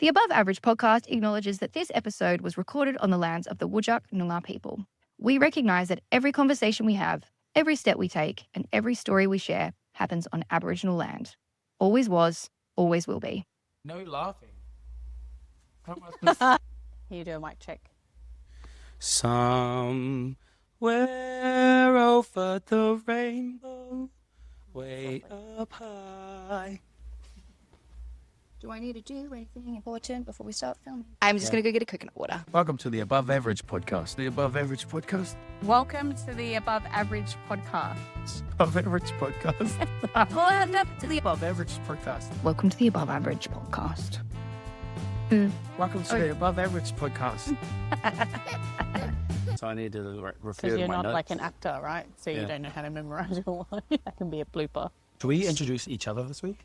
The Above Average podcast acknowledges that this episode was recorded on the lands of the Whadjuk Noongar people. We recognise that every conversation we have, every step we take, and every story we share happens on Aboriginal land. Always was, always will be. No laughing. Can you do a mic check? Somewhere over the rainbow, way up high. Do I need to do anything important before we start filming? I'm just going to go get a coconut water. Welcome to the Above Average podcast. The Above Average podcast. Welcome to the Above Average podcast. Above Average podcast. Welcome to the Above Average podcast. Welcome to the Above Average podcast. Welcome to the Above Average podcast. So I need to refer Because to you're my not notes. like an actor, right? So you Yeah. don't know how to memorize your line. That can be a blooper. Should we introduce each other this week?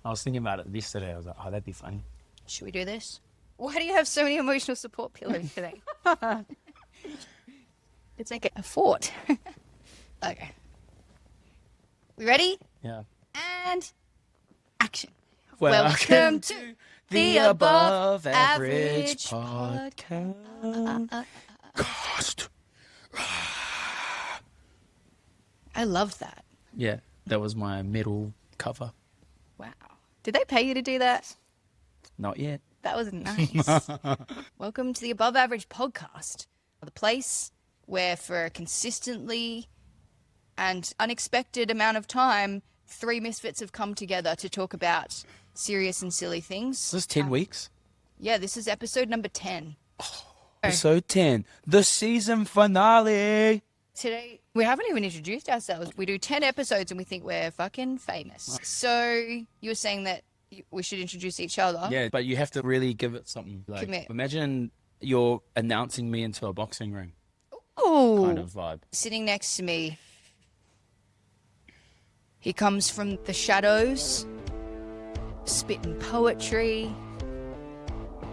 I was thinking about it yesterday. I was like, oh, that'd be funny. Should we do this? Why do you have so many emotional support pillows today? It's like a fort. Okay. We ready? Yeah. And action. Welcome to the Above Average podcast. I loved that. Yeah, that was my middle cover. Wow. Did they pay you to do that? Not yet. That was nice. Welcome to the Above Average podcast, the place where for a consistently and unexpected amount of time, three misfits have come together to talk about serious and silly things. Is this 10 weeks? Yeah, this is episode number 10. Episode 10, the season finale. Today, we haven't even introduced ourselves. We do 10 episodes and we think we're fucking famous. So you were saying that we should introduce each other. Yeah, but you have to really give it something. Like, Commit. imagine you're announcing me into a boxing ring Ooh. kind of vibe. Sitting next to me, he comes from the shadows, spitting poetry,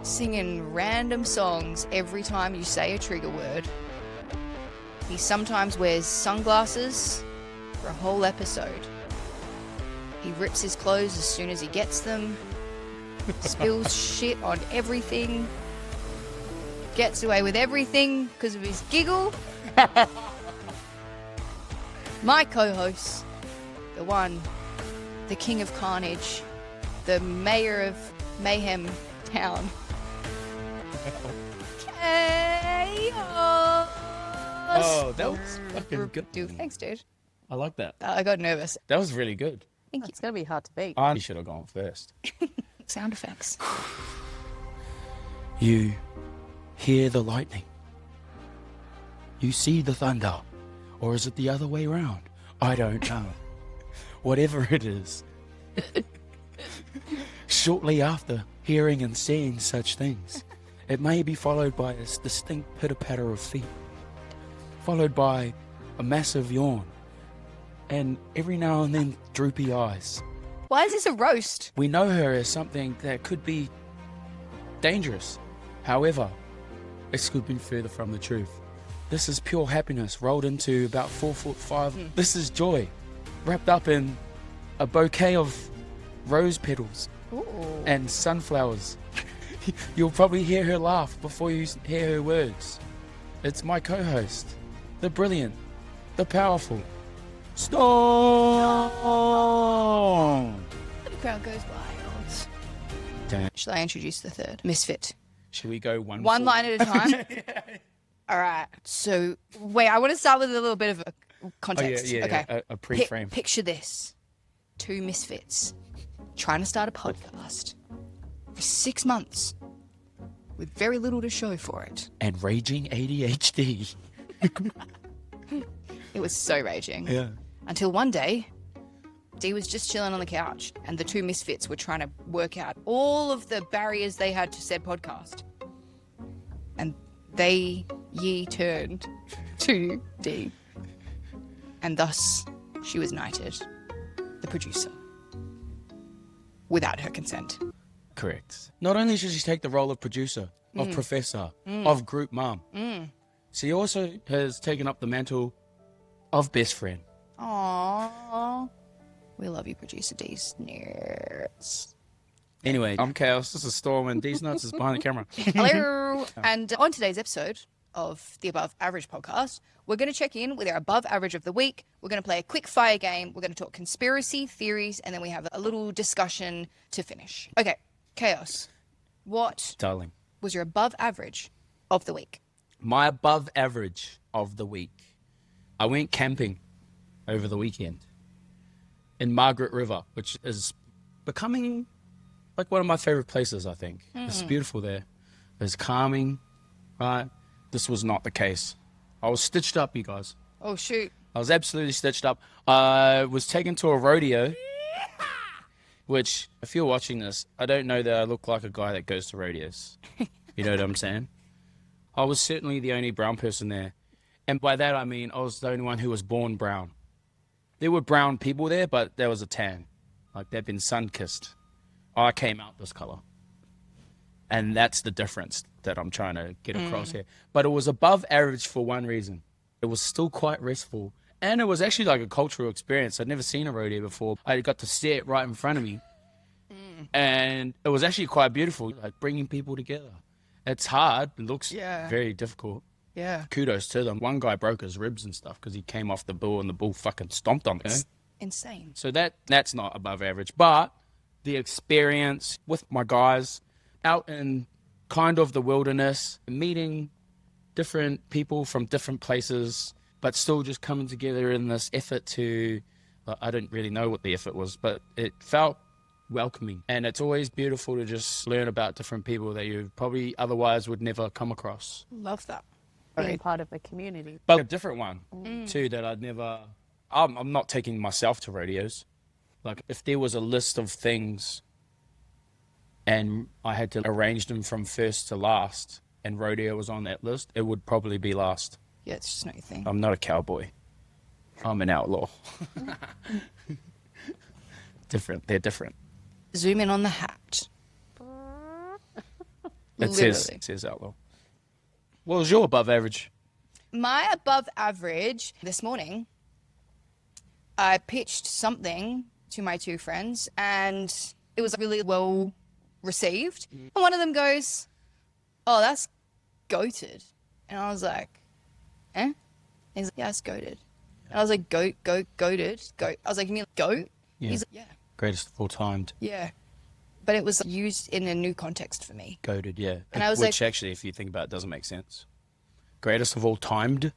singing random songs every time you say a trigger word. He sometimes wears sunglasses for a whole episode. He rips his clothes as soon as he gets them, spills shit on everything, gets away with everything because of his giggle. My co-host, the one, the king of carnage, the mayor of Mayhem Town. Chaos. Oh, that was fucking good. Thanks, dude. I like that. I got nervous. That was really good. Thank you. It's going to be hard to beat. I should have gone first. Sound effects. You hear the lightning. You see the thunder. Or is it the other way around? I don't know. Whatever it is. Shortly after hearing and seeing such things, it may be followed by a distinct pitter-patter of feet, followed by a massive yawn, and every now and then droopy eyes. Why is this a roast? We know her as something that could be dangerous. However, this could be further from the truth. This is pure happiness rolled into about 4'5". This is joy, wrapped up in a bouquet of rose petals and sunflowers. You'll probably hear her laugh before you hear her words. It's my co-host, the brilliant, the powerful, Storm. The crowd goes wild. Damn. Shall I introduce the third? Misfit. Should we go one Line at a time? All right. So, wait, I want to start with a little bit of a context. Okay. A pre-frame. Picture this. Two misfits trying to start a podcast for 6 months with very little to show for it. And raging ADHD. It was so raging. Yeah. Until one day, Dee was just chilling on the couch and the two misfits were trying to work out all of the barriers they had to said podcast. And they turned to Dee. And thus, she was knighted, the producer, without her consent. Correct. Not only should she take the role of producer, of professor, of group mum, she also has taken up the mantle of best friend. Aww. We love you, producer Dee's nerds. Anyway, I'm Chaos. This is Storm, and These Nuts is behind the camera. Hello. And on today's episode of the Above Average podcast, we're going to check in with our above average of the week. We're going to play a quick fire game. We're going to talk conspiracy theories, and then we have a little discussion to finish. Okay, Chaos. What Darling. was your above average of the week? My above average of the week. I went camping over the weekend in Margaret River, which is becoming like one of my favorite places, I think. It's beautiful there. It's calming, right? This was not the case. I was stitched up, you guys. Oh, shoot. I was absolutely stitched up. I was taken to a rodeo, which, if you're watching this, I don't know that I look like a guy that goes to rodeos. You know what I'm saying? I was certainly the only brown person there. And by that, I mean I was the only one who was born brown. There were brown people there, but there was a tan. Like, they'd been sun-kissed. I came out this color. And that's the difference that I'm trying to get across here. But it was above average for one reason. It was still quite restful. And it was actually like a cultural experience. I'd never seen a rodeo before. I got to see it right in front of me. And it was actually quite beautiful, like bringing people together. It's hard. It looks very difficult. Yeah. Kudos to them. One guy broke his ribs and stuff because he came off the bull and the bull fucking stomped on him. Insane. So that's not above average. But the experience with my guys out in kind of the wilderness, meeting different people from different places, but still just coming together in this effort to, I don't really know what the effort was, but it felt welcoming. And it's always beautiful to just learn about different people that you probably otherwise would never come across. Love that. Being part of a community. But a different one too that I'd never, I'm not taking myself to rodeos. Like, if there was a list of things and I had to arrange them from first to last and rodeo was on that list, it would probably be last. Yeah, it's just not your thing. I'm not a cowboy. I'm an outlaw. Different. They're different. Zoom in on the hat. It says outlaw. What was your above average? My above average this morning, I pitched something to my two friends and it was really well received. And one of them goes, "Oh, that's goated." And I was like, "Eh?" And he's like, "Yeah, it's goated." And I was like, goated? Goat. I was like, "You mean goat?" Yeah. He's like, "Yeah." Greatest of all timed. Yeah. But it was used in a new context for me. Goated, yeah. And I was Which like, actually, if you think about it, doesn't make sense. Greatest of all timed?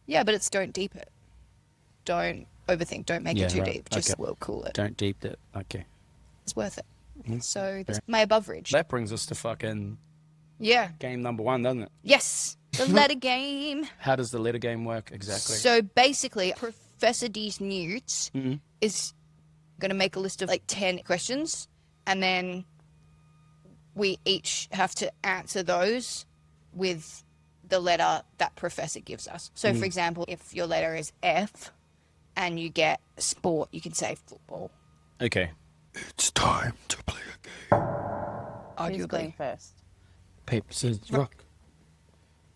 yeah, but it's don't deep it. Don't overthink. Don't make it too right. deep. Just Okay. well cool it. Don't deep it. Okay. It's worth it. So that's my above average. That brings us to fucking Yeah. game number one, doesn't it? Yes. The letter game. How does the letter game work exactly? So basically, Professor D's Newt is going to make a list of like 10 questions, and then we each have to answer those with the letter that Professor gives us. So, for example, if your letter is F and you get sport, you can say football. Okay. It's time to play a game. Who's going Arguably. first? Paper, scissors, rock.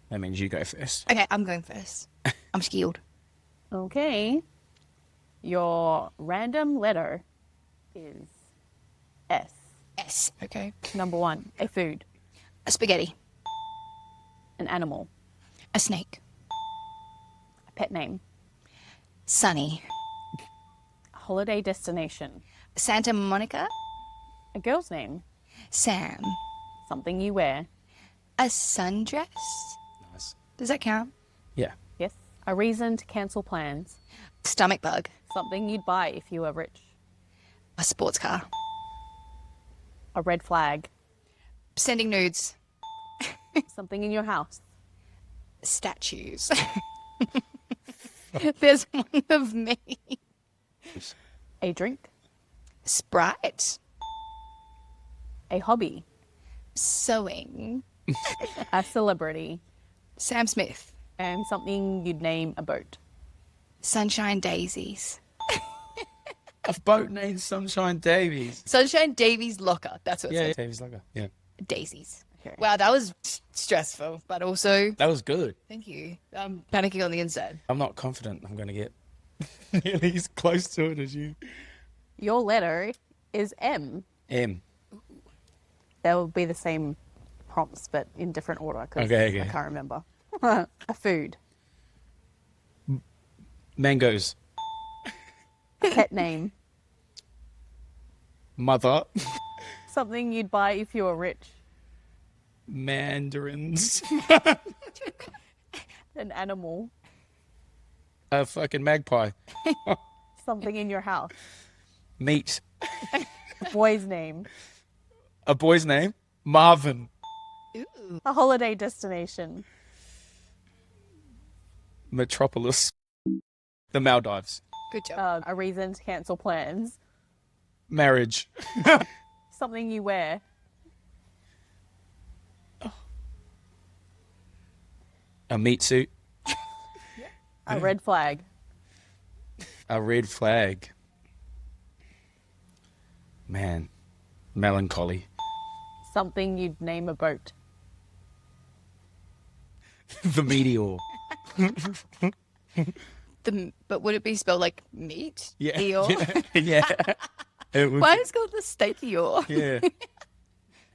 That means you go first. Okay, I'm going first. I'm skilled. Okay. Your random letter is S. S. Okay. Number 1, a food, A spaghetti. an animal, A snake. a pet name, Sunny. a holiday destination, Santa Monica. a girl's name, Sam. something you wear, A sundress. Nice. Does that count? Yeah. yes, a reason to cancel plans, Stomach bug. something you'd buy if you were rich, A sports car. a red flag, Sending nudes. something in your house, Statues. There's one of me. a drink, Sprite. a hobby, Sewing. a celebrity, Sam Smith. and something you'd name a boat. Sunshine Daisies. A boat named Sunshine Davies. Sunshine Davies Locker. That's what it Yeah, says. Davies Locker. Yeah. Daisies. Okay. Wow, that was stressful, but also, That was good. thank you. I'm panicking on the inside. I'm not confident I'm going to get nearly as close to it as you. Your letter is M. M. There will be the same prompts, but in different order because Okay. I can't remember. A food. Mangoes. Pet name. Mother. Something you'd buy if you were rich. Mandarins. An animal. A fucking magpie. Something in your house. Meat. A boy's name. A boy's name? Marvin. Ooh. A holiday destination. Metropolis. The Maldives. Good job. A reason to cancel plans. Marriage. Something you wear. A meat suit. A red flag. A red flag. Man. Melancholy. Something you'd name a boat. The meteor. But would it be spelled like meat? Yeah. Eeyore? Yeah. It would Why is it called the steak Eeyore? Yeah.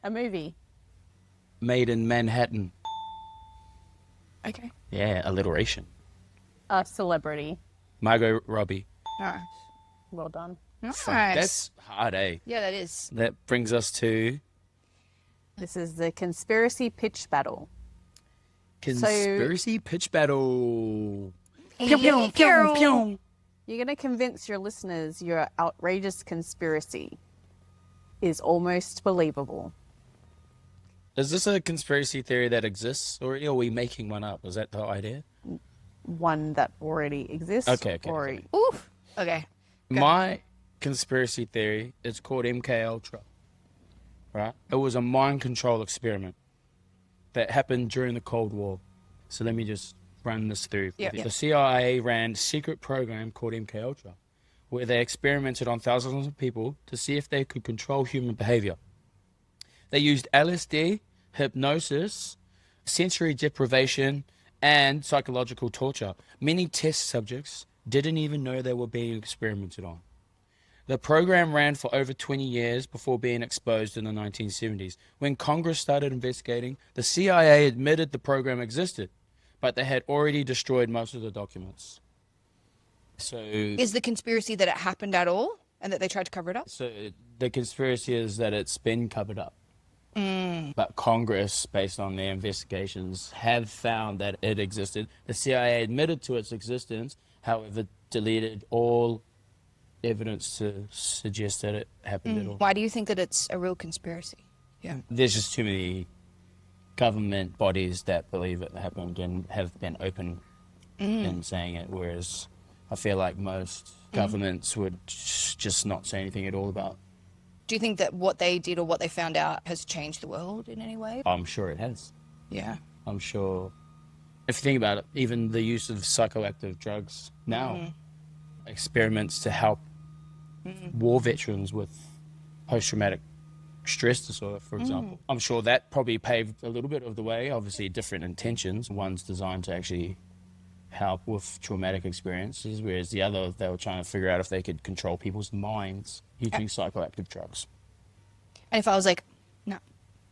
A movie. Made in Manhattan. Okay. Yeah, alliteration. A celebrity. Margot Robbie. Nice. Well done. Nice. That's hard, eh? Yeah, that is. That brings us to This is the conspiracy pitch battle. conspiracy pitch battle. Pew, pew, pew, pew. You're going to convince your listeners your outrageous conspiracy is almost believable. Is this a conspiracy theory that exists, or are we making one up? Is that the idea? One that already exists. Okay. Oof. Okay. Go. My conspiracy theory is called MK Ultra. Right? It was a mind control experiment that happened during the Cold War. So let me just run this through. Yeah. The CIA ran a secret program called MK Ultra, where they experimented on thousands of people to see if they could control human behavior. They used LSD, hypnosis, sensory deprivation, and psychological torture. Many test subjects didn't even know they were being experimented on. The program ran for over 20 years before being exposed in the 1970s. When Congress started investigating, the CIA admitted the program existed, but they had already destroyed most of the documents. So Is the conspiracy that it happened at all and that they tried to cover it up? the conspiracy is that it's been covered up. But Congress, based on their investigations, have found that it existed. The CIA admitted to its existence, however, deleted all evidence to suggest that it happened at all. Why do you think that it's a real conspiracy? Yeah. There's just too many government bodies that believe it happened and have been open in saying it, whereas I feel like most governments would just not say anything at all about. Do you think that what they did or what they found out has changed the world in any way? I'm sure it has. Yeah. I'm sure. If you think about it, even the use of psychoactive drugs now, experiments to help war veterans with post-traumatic stress disorder, for example. I'm sure that probably paved a little bit of the way, obviously different intentions. One's designed to actually help with traumatic experiences, whereas the other, they were trying to figure out if they could control people's minds using psychoactive drugs. And if I was like, no,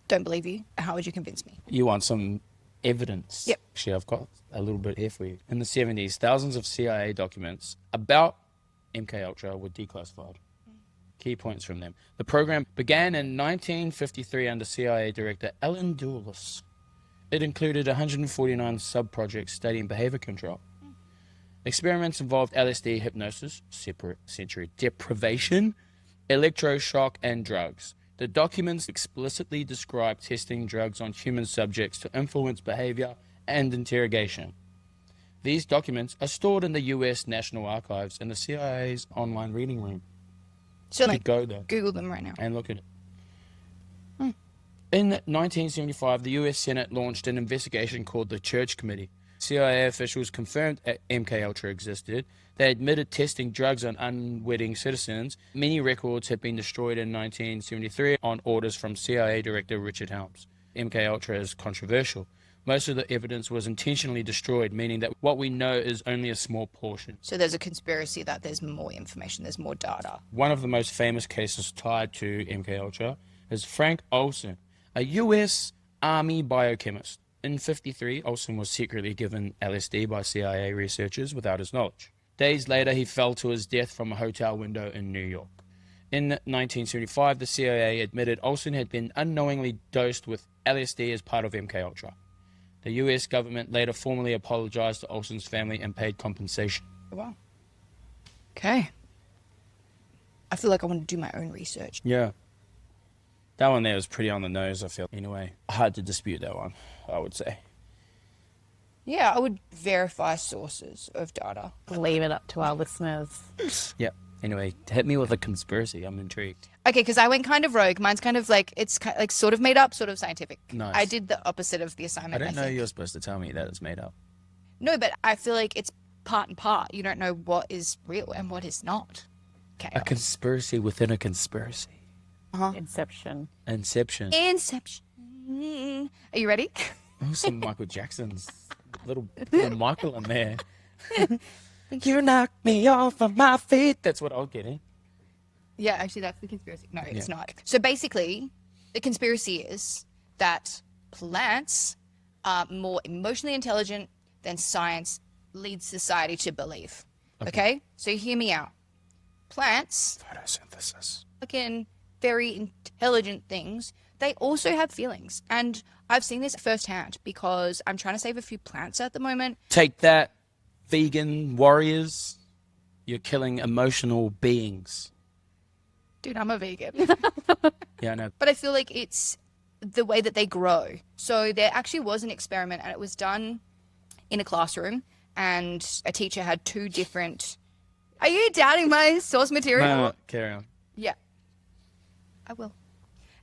don't believe you, how would you convince me? You want some evidence? Yep. Actually, I've got a little bit here for you. In the 70s, thousands of CIA documents about MK Ultra were declassified. Key points from them. The program began in 1953 under CIA Director Alan Dulles. It included 149 sub-projects studying behavior control. Experiments involved LSD, hypnosis, sensory deprivation, electroshock, and drugs. The documents explicitly describe testing drugs on human subjects to influence behavior and interrogation. These documents are stored in the US National Archives and the CIA's online reading room. So You like, go there Google them right now. and look at it. In 1975, the US Senate launched an investigation called the Church Committee. CIA officials confirmed MK Ultra existed. They admitted testing drugs on unwitting citizens. Many records had been destroyed in 1973 on orders from CIA Director Richard Helms. MK Ultra is controversial. Most of the evidence was intentionally destroyed, meaning that what we know is only a small portion. So there's a conspiracy that there's more information, there's more data. One of the most famous cases tied to MKUltra is Frank Olson, a U.S. Army biochemist. In '53, Olson was secretly given LSD by CIA researchers without his knowledge. Days later, he fell to his death from a hotel window in New York. In 1975, the CIA admitted Olson had been unknowingly dosed with LSD as part of MKUltra. The U.S. government later formally apologized to Olson's family and paid compensation. Oh, wow. Okay. I feel like I want to do my own research. Yeah. That one there was pretty on the nose, I feel. Anyway, hard to dispute that one, I would say. Yeah, I would verify sources of data. Leave it up to our listeners. Yep. Anyway, hit me with a conspiracy. I'm intrigued. Okay, because I went kind of rogue. Mine's kind of like, it's kind of like sort of made up, sort of scientific. Nice. I did the opposite of the assignment. I don't know think. you're supposed to tell me that it's made up. No, but I feel like it's part and part. You don't know what is real and what is not. Okay. A conspiracy within a conspiracy. Inception. Inception. Inception. Are you ready? Oh, some Michael Jackson's little Michael in there. You knocked me off of my feet. That's what I'll get in. Yeah, actually, that's the conspiracy. No, it's not. So basically, the conspiracy is that plants are more emotionally intelligent than science leads society to believe. Okay? So hear me out. Plants, Photosynthesis. fucking very intelligent things, they also have feelings. And I've seen this firsthand because I'm trying to save a few plants at the moment. Take that, vegan warriors. You're killing emotional beings. Dude, I'm a vegan. Yeah, I know. But I feel like it's the way that they grow. So there actually was an experiment, and it was done in a classroom, and a teacher had two different... Are you doubting my source material? No, carry on. Yeah, I will.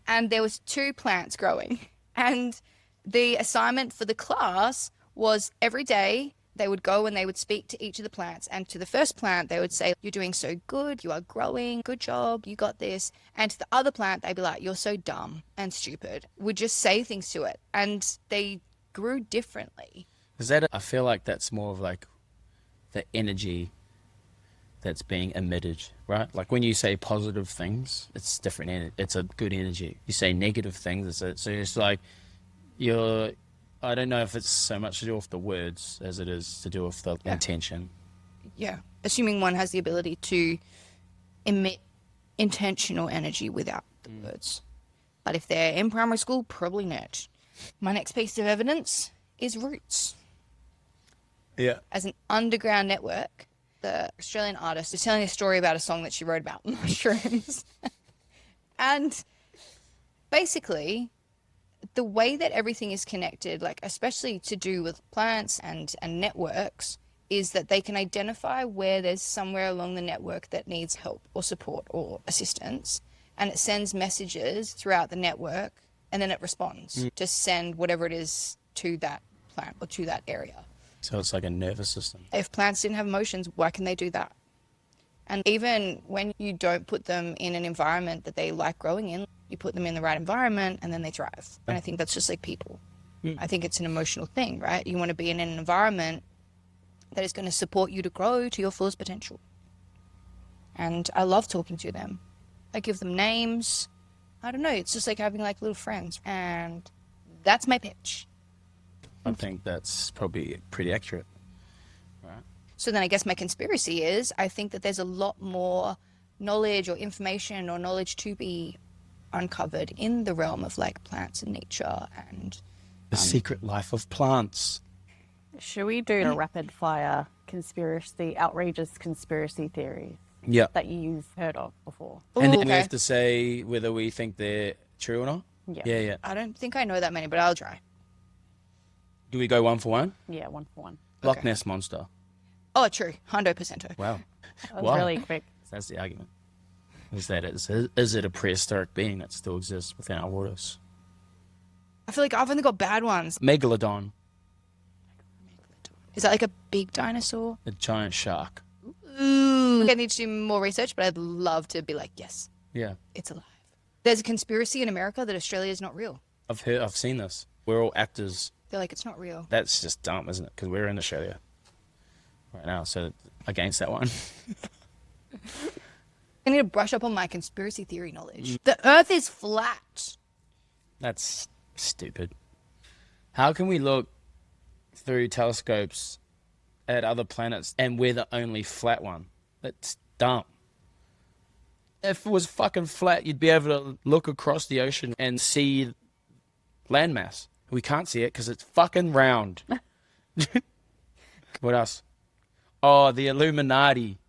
And there was two plants growing, and the assignment for the class was every day they would go and they would speak to each of the plants. And to the first plant, they would say, "You're doing so good. You are growing. Good job. You got this." And to the other plant, they'd be like, "You're so dumb and stupid." Would just say things to it. And they grew differently. Is that? I feel like that's more of like the energy that's being emitted, right? Like when you say positive things, it's different. It's a good energy. You say negative things, so it's like you're. I don't know if it's so much to do with the words as it is to do with the intention. Yeah. Assuming one has the ability to emit intentional energy without the words. But if they're in primary school, probably not. My next piece of evidence is roots. Yeah. As an underground network, the Australian artist is telling a story about a song that she wrote about mushrooms. And basically, the way that everything is connected, like especially to do with plants and networks, is that they can identify where there's somewhere along the network that needs help or support or assistance, and it sends messages throughout the network, and then it responds to send whatever it is to that plant or to that area. So it's like a nervous system. If plants didn't have emotions, why can they do that? And even when you don't put them in an environment that they like growing in, you put them in the right environment and then they thrive. And I think that's just like people. I think it's an emotional thing, right? You want to be in an environment that is going to support you to grow to your fullest potential. And I love talking to them. I give them names. I don't know. It's just like having like little friends. And that's my pitch. I think that's probably pretty accurate. Right. So then I guess my conspiracy is I think that there's a lot more knowledge or information or knowledge to be uncovered in the realm of like plants and nature and The secret life of plants. Should we do a rapid fire conspiracy, outrageous conspiracy theories Yeah. that you've heard of before? And then Ooh, we okay. have to say whether we think they're true or not? Yeah. Yeah. I don't think I know that many, but I'll try. Do we go one for one? Yeah, one for one. Loch Okay. Ness Monster. Oh, true. 100%. Wow. That was Wow. really quick. That's the argument. Is it a prehistoric being that still exists within our waters? I feel like I've only got bad ones. Megalodon, Is that like a big dinosaur? a giant shark. Ooh. I need to do more research, but I'd love to be like, yes, Yeah. it's alive. There's a conspiracy in America that Australia is not real. I've seen this. We're all actors They're like, it's not real. That's just dumb, isn't it? Because we're in Australia right now, so against that one. I need to brush up on my conspiracy theory knowledge. The Earth is flat. That's stupid. How can we look through telescopes at other planets and we're the only flat one? That's dumb. If it was fucking flat, you'd be able to look across the ocean and see landmass. We can't see it because it's fucking round. What else? Oh, the Illuminati.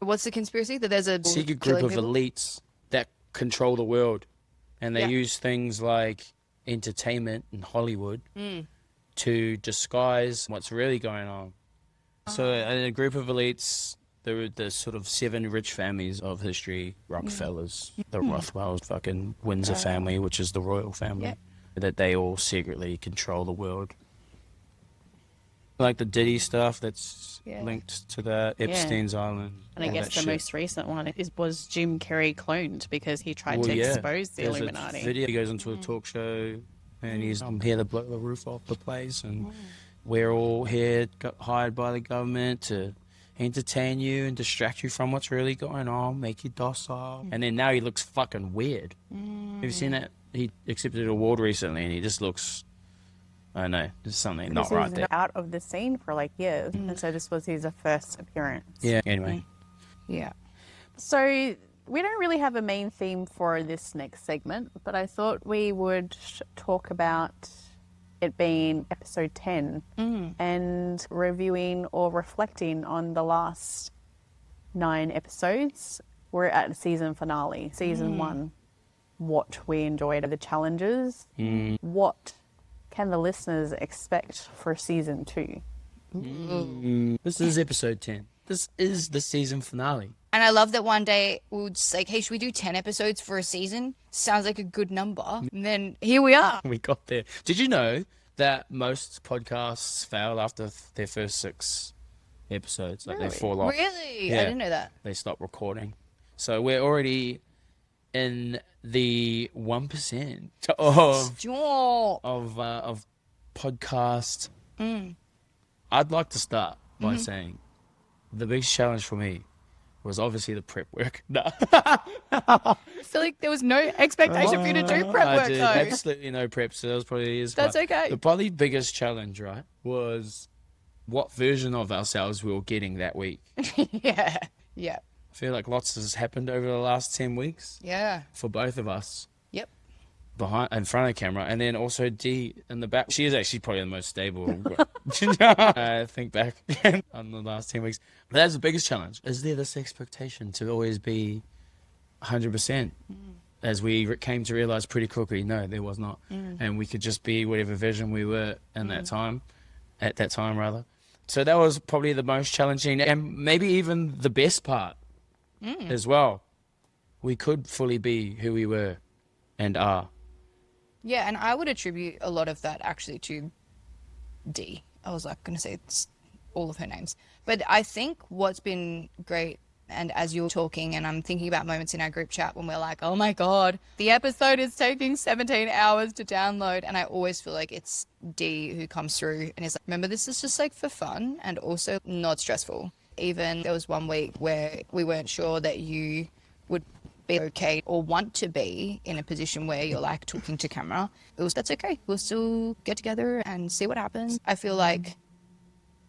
What's the conspiracy? That there's a Secret group of people? elites that control the world. And they Yeah. use things like entertainment and Hollywood to disguise what's really going on. So a group of elites, there were the sort of 7 rich families of history, Rockefellers, the Rothschilds, fucking Windsor family, which is the royal family, that they all secretly control the world. Like the Diddy stuff that's linked to that, Epstein's Island. And I all guess that the shit. most recent one was Jim Carrey cloned because he tried to expose the There's Illuminati. A video, he goes into a talk show and he's here to blow the roof off the place, and we're all here hired by the government to entertain you and distract you from what's really going on, make you docile. And then now he looks fucking weird. Have you seen that? He accepted an award recently and he just looks, I don't know, there's something not right there. Out of the scene for like years, and so this was his first appearance. Yeah, anyway. Yeah. So we don't really have a main theme for this next segment, but I thought we would talk about it being episode 10 and reviewing or reflecting on the last 9 episodes. We're at the season finale, season 1. What we enjoyed, the challenges. What can the listeners expect for season 2? This is episode 10. This is the season finale. And I love that one day we would just like, hey, should we do 10 episodes for a season? Sounds like a good number. And then here we are. We got there. Did you know that most podcasts fail after their first 6 episodes? Like they fall off. Really? Yeah. I didn't know that. They stop recording. So we're already in the 1% Stop. of podcast. I'd like to start by saying the biggest challenge for me was obviously the prep work. No. I feel like there was no expectation for you to do prep I work did though. absolutely no prep, so that was probably his That's part. okay. The probably biggest challenge, right, was what version of ourselves we were getting that week. Yeah. Yeah. I feel like lots has happened over the last 10 weeks Yeah. for both of us. Yep. In front of the camera, and then also Dee in the back. She is actually probably the most stable. I think back on the last 10 weeks. But that's the biggest challenge. Is there this expectation to always be 100%? As we came to realize pretty quickly, no, there was not. And we could just be whatever version we were in that time, at that time rather. So that was probably the most challenging and maybe even the best part as well. We could fully be who we were and are. Yeah, and I would attribute a lot of that actually to Dee. I was like going to say all of her names. But I think what's been great, and as you're talking, and I'm thinking about moments in our group chat when we're like, oh my God, the episode is taking 17 hours to download. And I always feel like it's Dee who comes through and is like, remember, this is just like for fun and also not stressful. Even there was one week where we weren't sure that you would be okay or want to be in a position where you're like talking to camera. That's okay. We'll still get together and see what happens. I feel like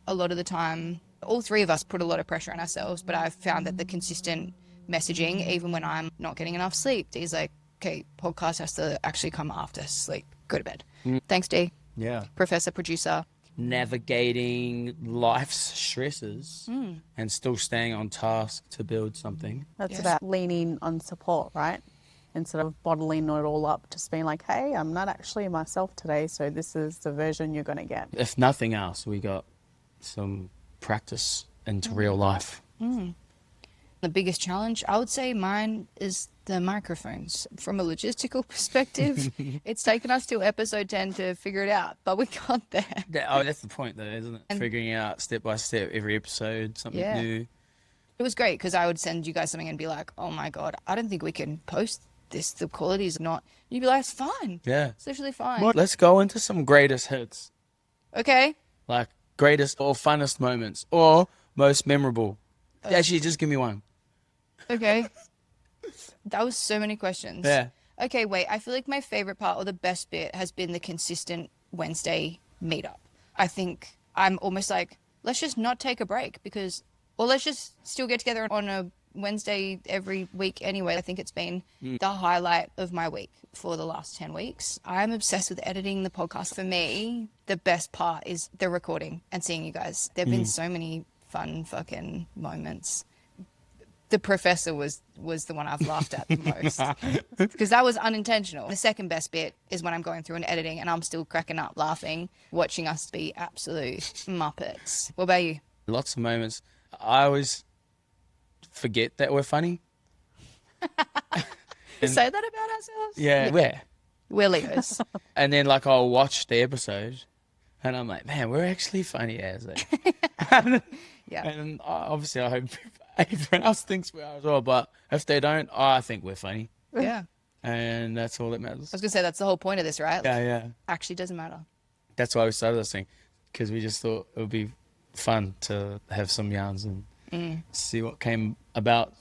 a lot of the time, all 3 of us put a lot of pressure on ourselves, but I've found that the consistent messaging, even when I'm not getting enough sleep, Dee's like, okay, podcast has to actually come after sleep. Go to bed. Thanks, Dee. Yeah. Professor, producer. Navigating life's stresses and still staying on task to build something. That's about leaning on support, right? Instead of bottling it all up, just being like, hey, I'm not actually myself today, so this is the version you're going to get. If nothing else, we got some practice into real life. The biggest challenge, I would say mine is the microphones. From a logistical perspective, it's taken us till episode 10 to figure it out, but we got there. That's the point though, isn't it? Figuring out step by step every episode, something new. It was great because I would send you guys something and be like, oh my God, I don't think we can post the quality is not. You'd be like, it's fine. Yeah. It's literally fine. Well, let's go into some greatest hits. Okay. Like greatest or funnest moments or most memorable. Actually, just give me one. Okay. That was so many questions. Yeah. Okay, wait. I feel like my favorite part or the best bit has been the consistent Wednesday meetup. I think I'm almost like, let's just not take a break or let's just still get together on a Wednesday every week anyway. I think it's been the highlight of my week for the last 10 weeks. I'm obsessed with editing the podcast. For me, the best part is the recording and seeing you guys. There have been so many fun fucking moments. The professor was the one I've laughed at the most because that was unintentional. The second best bit is when I'm going through and editing and I'm still cracking up laughing, watching us be absolute muppets. What about you? Lots of moments. I always forget that we're funny. Say that about ourselves? Yeah. Where? We're Leos. And then like I'll watch the episode and I'm like, man, we're actually funny as it. Yeah. And obviously I hope everyone else thinks we are as well. But if they don't, I think we're funny. Yeah. And that's all that matters. I was going to say, that's the whole point of this, right? Yeah. Actually doesn't matter. That's why we started this thing. Because we just thought it would be fun to have some yarns and see what came about.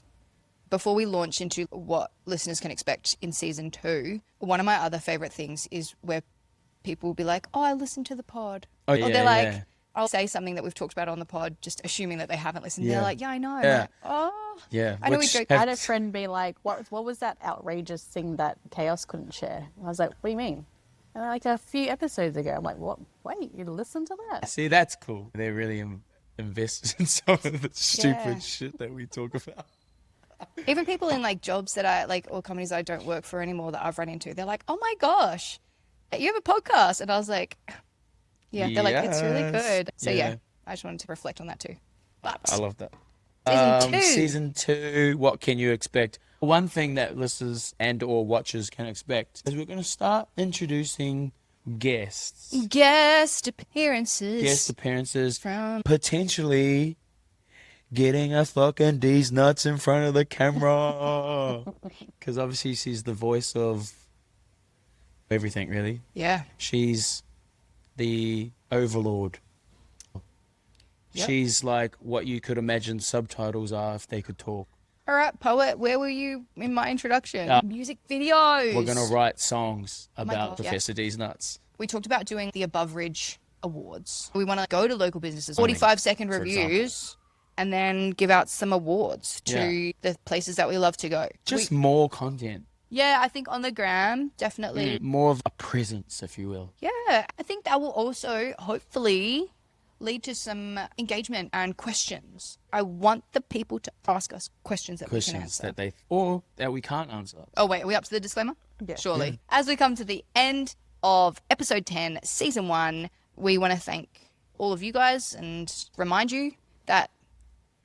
Before we launch into what listeners can expect in season 2, one of my other favorite things is where people will be like, oh, I listened to the pod. Oh, Or yeah, they're like, yeah. I'll say something that we've talked about on the pod, just assuming that they haven't listened. Yeah. They're like, yeah, I know. I'm Yeah. like, oh. Yeah. I know we which joke. I had a friend be like, what was that outrageous thing that Chaos couldn't share? And I was like, what do you mean? And they're like, a few episodes ago. I'm like, what? Wait, you listened to that? See, that's cool. They're really invested in some of the stupid Yeah. shit that we talk about. Even people in like jobs that I like or companies I don't work for anymore that I've run into, they're like, oh my gosh, you have a podcast. And I was like, yeah, they're like, it's really Yes. good. So Yeah. yeah, I just wanted to reflect on that too. But I love that. Season 2. Season 2, what can you expect? One thing that listeners and or watchers can expect is we're going to start introducing guests. guest appearances. Guest appearances. From Potentially getting a fucking D's nuts in front of the camera. Because obviously she's the voice of everything, really. yeah. She's the overlord. Yep. She's like what you could imagine subtitles are if they could talk. All right, poet, where were you in my introduction? Uh, Music videos. We're going to write songs my about God, yeah. Professor D's nuts. We talked about doing the Above Ridge Awards. We want to go to local businesses, Morning, 45-second for reviews, and then give out some awards to the places that we love to go. Just more content. Yeah, I think on the gram, definitely. More of a presence, if you will. Yeah, I think that will also hopefully lead to some engagement and questions. I want the people to ask us questions that we can Questions answer. that we can't answer. Oh, wait, are we up to the disclaimer? Yeah. Surely. As we come to the end of episode 10, season 1, we want to thank all of you guys and remind you that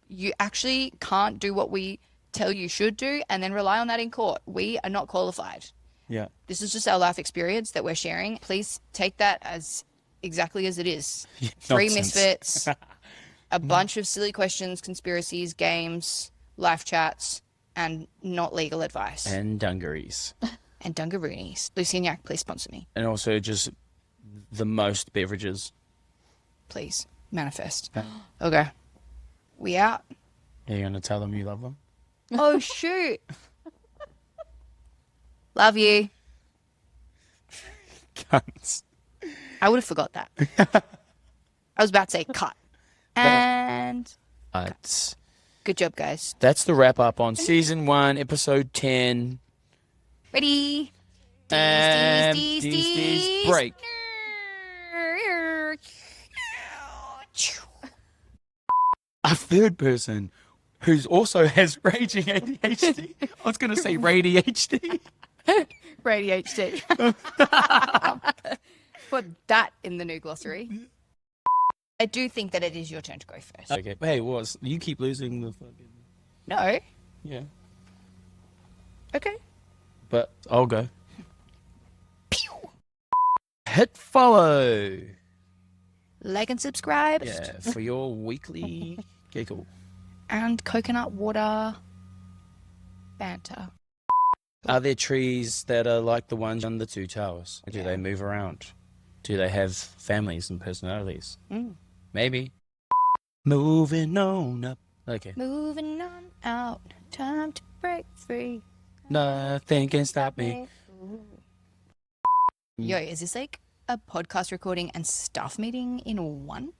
you actually can't do what we tell you should do and then rely on that in court. We are not qualified. Yeah. This is just our life experience that we're sharing. Please take that as exactly as it is. 3 Nonsense. misfits, a bunch of silly questions, conspiracies, games, live chats, and not legal advice. And dungarees. And Dungaroonies. Luciniac, please sponsor me. And also just the most beverages. Please. Manifest. Okay. We out. Are you going to tell them you love them? Oh, shoot. Love you. Cunts. I would have forgot that. I was about to say cut. And good job, guys. That's the wrap up on season 1, episode 10. Ready? And Deez, break. A third person who's also has raging ADHD. I was going to say ADHD. Radio-HD. Put that in the new glossary. I do think that it is your turn to go first. Okay. Hey, you keep losing the fucking... No? Yeah. Okay. But I'll go. Hit follow. Like and subscribe. Yeah, for your weekly giggle. And coconut water banter. Are there trees that are like the ones on the two towers? Do they move around? Do they have families and personalities? Maybe. Moving on up. Okay. Moving on out, time to break free. Nothing can stop me. Yo, is this like a podcast recording and staff meeting in one?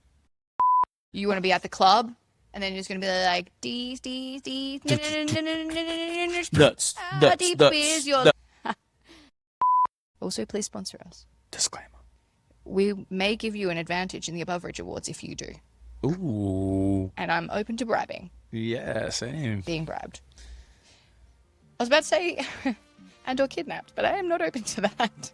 You want to be at the club, and then you're just going to be like, Dees. Nuts. Also, please sponsor us. Disclaimer. We may give you an advantage in the Above Ridge Awards if you do. Ooh. And I'm open to bribing. Yeah, same. Being bribed. I was about to say, and or kidnapped, but I am not open to that.